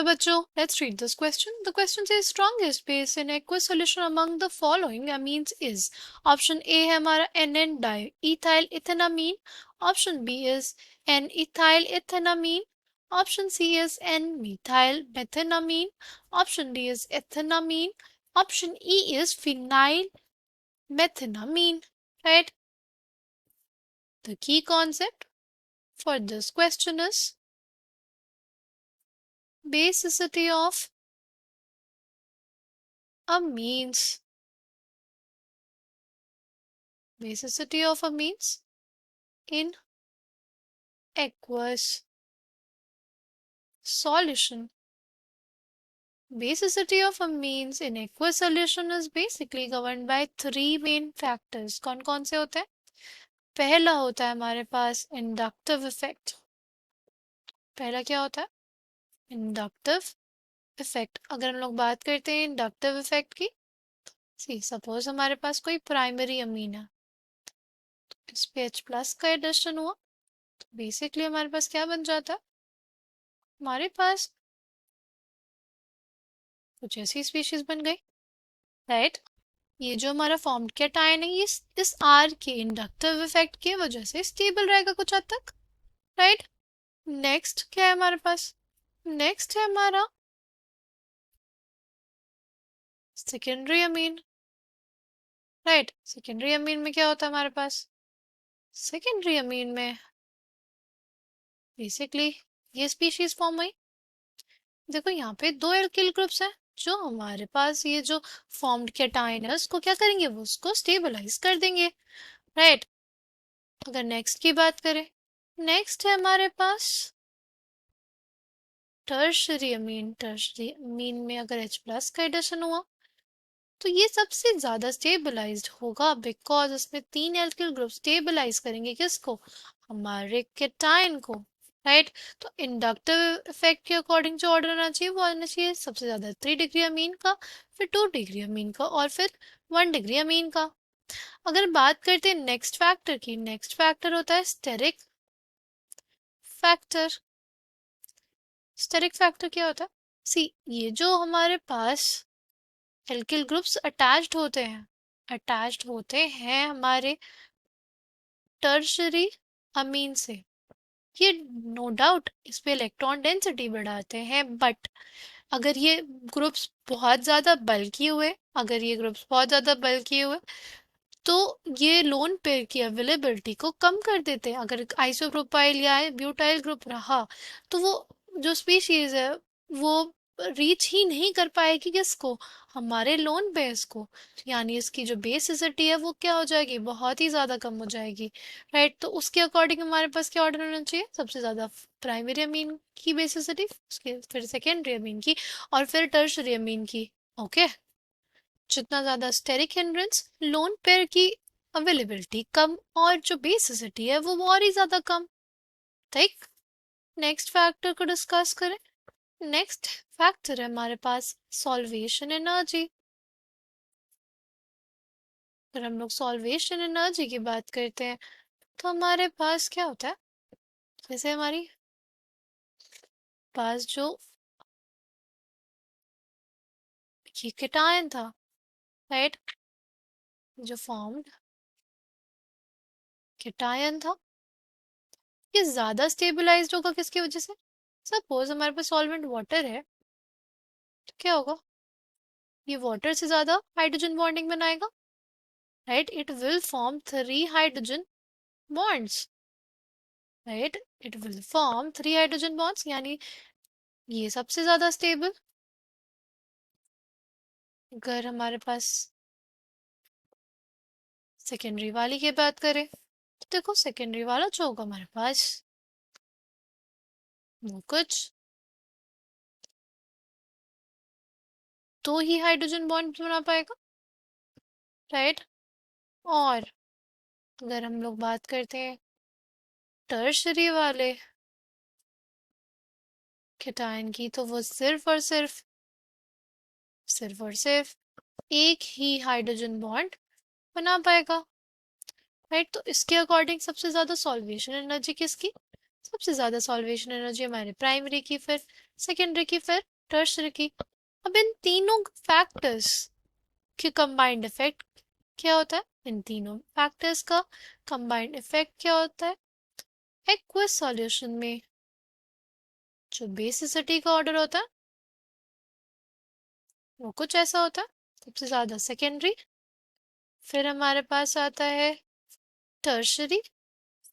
बच्चों, let's read this question. The question says strongest base in aqueous solution among the following amines is. Option A है हमारा NN diethyl ethanamine. Option B is N-ethyl ethanamine. Option C is N-methyl methanamine. Option D is ethanamine. Option E is phenyl methanamine. Right? The key concept for this question is basicity of amines. Basicity of amines in aqueous solution. Basicity of amines in aqueous solution is basically governed by three main factors. कौन कौन से होते हैं? पहला होता है हमारे पास inductive effect. पहला क्या होता है? Inductive effect. अगर हम लोग बात करते हैं इंडक्टिव इफेक्ट की, सी सपोज हमारे पास कोई प्राइमरी अमीन है, तो इस पे H+ का एडिशन हुआ, तो बेसिकली हमारे पास क्या बन जाता है? हमारे पास कुछ ऐसी स्पीशीज बन गई. राइट? ये जो हमारा फॉर्म्ड कैटायन है, ये इस R के इंडक्टिव इफेक्ट की वजह से स्टेबल रहेगा कुछ हद तक. राइट? नेक्स्ट क्या है हमारे पास? नेक्स्ट है हमारा secondary amine. Right? Secondary amine में क्या होता है हमारे पास? सेकेंडरी अमीन में बेसिकली ये स्पीशीज फॉर्म हुई. देखो यहाँ पे दो एल्किल ग्रुप्स हैं, जो हमारे पास ये जो फॉर्म्ड कैटायन है उसको क्या करेंगे? वो उसको स्टेबलाइज कर देंगे. राइट? अगर नेक्स्ट की बात करें, नेक्स्ट है हमारे पास टर्शरी अमीन. टर्शरी अमीन में अगर H+ का एडिशन हुआ, तो ये सबसे ज्यादा स्टेबलाइज्ड होगा, बिकॉज इसमें तीन एल्किल ग्रुप स्टेबलाइज करेंगे किसको? हमारे कैटायन को. राइट? तो इंडक्टिव इफेक्ट के अकॉर्डिंग जो ऑर्डर आना चाहिए वो आना चाहिए सबसे ज्यादा 3 डिग्री अमीन का, फिर 2 डिग्री अमीन का, और फिर 1 डिग्री अमीन का. अगर बात करते हैं नेक्स्ट फैक्टर की, नेक्स्ट फैक्टर होता है स्टेरिक फैक्टर. स्टेरिक फैक्टर क्या होता है? सी ये जो हमारे पास एल्किल ग्रुप्स अटैच्ड होते हैं हमारे टर्शरी अमीन से, ये नो डाउट इस पे इलेक्ट्रॉन डेंसिटी बढ़ाते हैं. बट अगर ये ग्रुप्स बहुत ज़्यादा बल्की हुए, तो ये लोन पेयर की अवेलेबिलिटी को कम कर देते हैं. अगर आइसोप्रोपाइल या ब्यूटाइल ग्रुप रहा, तो वो जो स्पीशीज है वो रीच ही नहीं कर पाएगी किसको? हमारे लोन पेयर्स को. यानी इसकी जो बेसिसिटी है वो क्या हो जाएगी? बहुत ही ज़्यादा कम हो जाएगी. राइट? तो उसके अकॉर्डिंग हमारे पास क्या ऑर्डर होना चाहिए? सबसे ज़्यादा प्राइमरी अमीन की बेसिसिटी, फिर सेकेंडरी अमीन की, और फिर टर्शरी अमीन की. ओके? जितना ज़्यादा स्टेरिक हिंड्रेंस, लोन पेयर की अवेलेबिलिटी कम, और जो बेसिसिटी है वो और ही ज़्यादा कम. ठीक? नेक्स्ट फैक्टर को डिस्कस करें. नेक्स्ट फैक्टर है हमारे पास सॉल्वेशन एनर्जी. अगर हम लोग सॉल्वेशन एनर्जी की बात करते हैं, तो हमारे पास क्या होता है? जैसे हमारी पास जो ये कैटायन था, राइट, जो फॉर्म्ड कैटायन था, ये ज्यादा स्टेबलाइज्ड होगा किसकी वजह से? सपोज हमारे पास सॉल्वेंट वाटर है, तो क्या होगा? ये वाटर से ज्यादा हाइड्रोजन बॉन्डिंग बनाएगा. Right? It will form 3 hydrogen bonds. Right? It will form 3 hydrogen bonds, यानी ये सबसे ज्यादा स्टेबल. अगर हमारे पास सेकेंडरी वाली की बात करें, तो देखो सेकेंडरी वाला जो होगा हमारे पास, वो कुछ 2 ही हाइड्रोजन बॉन्ड बना पाएगा. राइट? और अगर हम लोग बात करते हैं टर्शरी वाले कैटायन की, तो वो सिर्फ और सिर्फ एक ही हाइड्रोजन बॉन्ड बना पाएगा. राइट? तो इसके अकॉर्डिंग सबसे ज्यादा सॉल्वेशन एनर्जी किसकी? सबसे ज्यादा सॉल्वेशन एनर्जी हमारे प्राइमरी की, फिर सेकेंडरी की, फिर टर्शरी की। अब इन तीनों फैक्टर्स के कंबाइंड इफेक्ट क्या होता है? इन तीनों फैक्टर्स का कंबाइंड इफेक्ट क्या होता है? एक्वस सॉल्यूशन में जो बेसिसिटी का ऑर्डर होता है वो कुछ ऐसा होता है, सबसे ज्यादा सेकेंडरी, फिर हमारे पास आता है टर्शरी,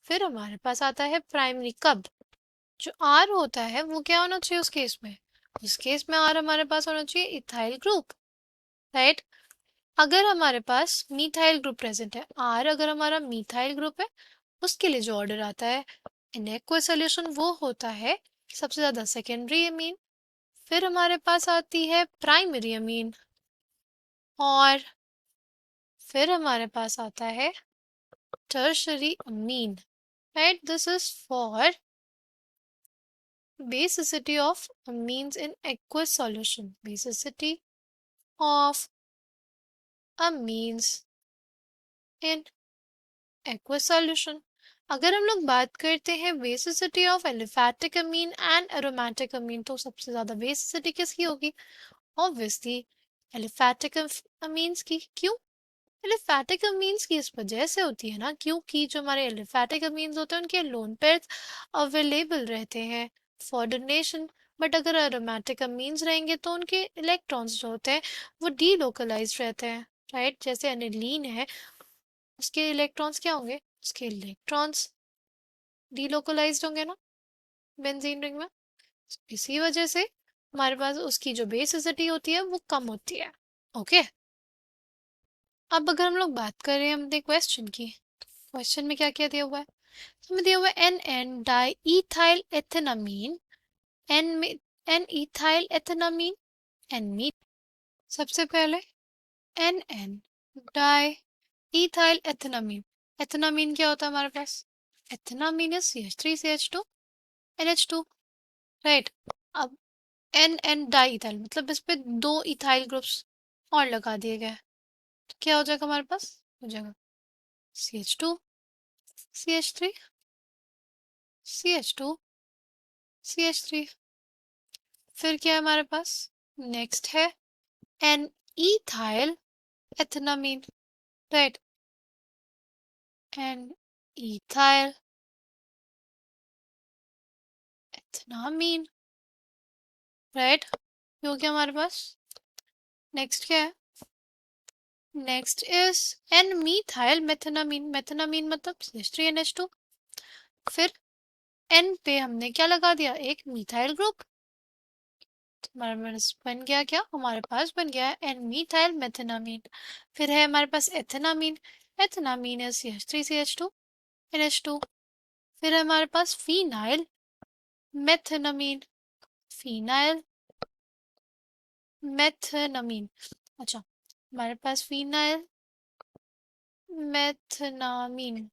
फिर हमारे पास आता है प्राइमरी। कब? जो आर होता है वो क्या होना चाहिए उस केस में? उस केस में आर हमारे पास होना चाहिए इथाइल ग्रुप, राइट? अगर हमारे पास मीथाइल ग्रुप प्रेजेंट है, आर अगर हमारा मीथाइल ग्रुप है, उसके लिए जो ऑर्डर आता है इन एक्वस सॉल्यूशन वो होता है सबसे ज्यादा सेकेंडरी अमीन, फिर हमारे पास आती है प्राइमरी अमीन, और फिर हमारे पास आता है tertiary Amin, right? This is for basicity of amines in aqueous solution. Basicity of amines in aqueous solution. अगर हम लोग बात करते हैं basicity of aliphatic amine and aromatic amine, तो सबसे ज्यादा बेसिसिटी किसकी होगी? ऑब्वियसली एलिफैटिक अमीन्स की। क्यों? एलिफैटिक अमीन्स की इस वजह से होती है ना, क्योंकि जो हमारे एलिफैटिक अमीन्स होते हैं उनके लोन पेयर्स अवेलेबल रहते हैं फॉर डोनेशन। बट अगर एरोमेटिक अमीन्स रहेंगे तो उनके इलेक्ट्रॉन्स जो होते हैं वो डीलोकलाइज्ड रहते हैं, राइट? जैसे एनिलीन है, उसके इलेक्ट्रॉन्स क्या होंगे? उसके इलेक्ट्रॉन्स डीलोकलाइज्ड होंगे ना बेंजीन रिंग में। इसी वजह से हमारे पास उसकी जो बेसिसिटी होती है वो कम होती है। ओके, अब अगर हम लोग बात करें अपने क्वेश्चन की, क्वेश्चन में क्या क्या दिया हुआ है? हमें दिया हुआ है N N diethyl ethanamine, N में N ethyl ethanamine, N meth. सबसे पहले N N diethyl ethanamine, ethanamine क्या होता है हमारे पास? Ethanamine is CH3CH2 NH2, right? अब एन एन डाई इथाइल मतलब इस पे दो इथाइल ग्रुप्स और लगा दिए गए, तो क्या हो जाएगा हमारे पास? हो जाएगा CH2 CH3 CH2 CH3। फिर क्या है हमारे पास? नेक्स्ट है N ethyl ethanamine, right? N ethyl ethanamine, right? ये हो गया हमारे पास। नेक्स्ट क्या है? Next is N methyl methanamine, methanamine मतलब CH3NH2। फिर एन पे हमने क्या लगा दिया? एक मीथाइल ग्रुप, तो हमारे पास बन गया क्या? हमारे पास बन गया एन मीथाइल मेथेनामीन। फिर है हमारे पास एथेनामीन, एथेनामीन है CH3CH2 NH2। फिर है हमारे पास फिनाइल मेथेनामीन, फिनाइल मेथेनामीन। अच्छा, हमारे पास फिनाइल मेथेनामीन,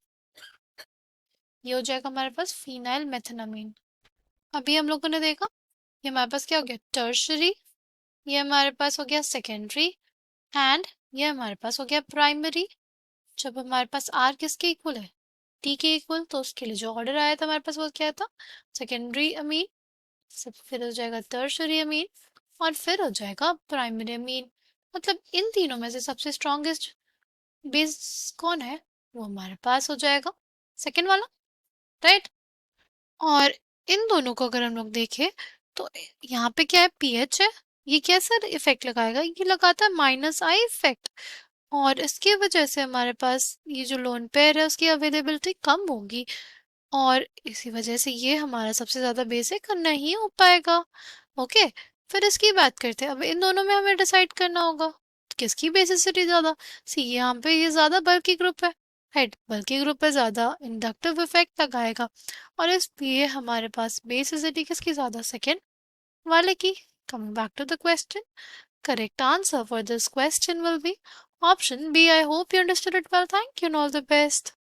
ये हो जाएगा हमारे पास फिनाइल मेथेनामीन। अभी हम लोगों ने देखा ये हमारे पास क्या हो गया? टर्शरी, ये हमारे पास हो गया सेकेंडरी, एंड ये हमारे पास हो गया प्राइमरी। जब हमारे पास आर किसके इक्वल है? टी के इक्वल, तो उसके लिए जो ऑर्डर आया था हमारे पास वो क्या था? सेकेंडरी अमीन, फिर हो जाएगा टर्शरी अमीन, और फिर हो जाएगा प्राइमरी अमीन। मतलब इन तीनों में से सबसे स्ट्रॉन्गेस्ट बेस कौन है? वो हमारे पास हो जाएगा सेकेंड वाला, राइट? और इन दोनों को अगर हम लोग देखें तो यहाँ पे क्या है? पीएच है, ये कैसा इफेक्ट लगाएगा? ये लगाता है -I इफेक्ट, और इसकी वजह से हमारे पास ये जो लोन पेयर है उसकी अवेलेबिलिटी कम होगी, और इसी वजह से ये हमारा सबसे ज्यादा बेसिक नहीं हो पाएगा। ओके, फिर इसकी बात करते हैं। अब इन दोनों में हमें डिसाइड करना होगा किसकी बेसिसिटी ज्यादा। सी यहाँ पे ये ज्यादा बल्कि ग्रुप है, राइट? बल्कि ग्रुप पे ज्यादा इंडक्टिव इफेक्ट लगाएगा, और इसलिए हमारे पास बेसिसिटी किसकी ज्यादा? सेकेंड वाले की। Coming back to the question, correct answer for this question will be option B. I hope you understood it well. Thank you and all the best.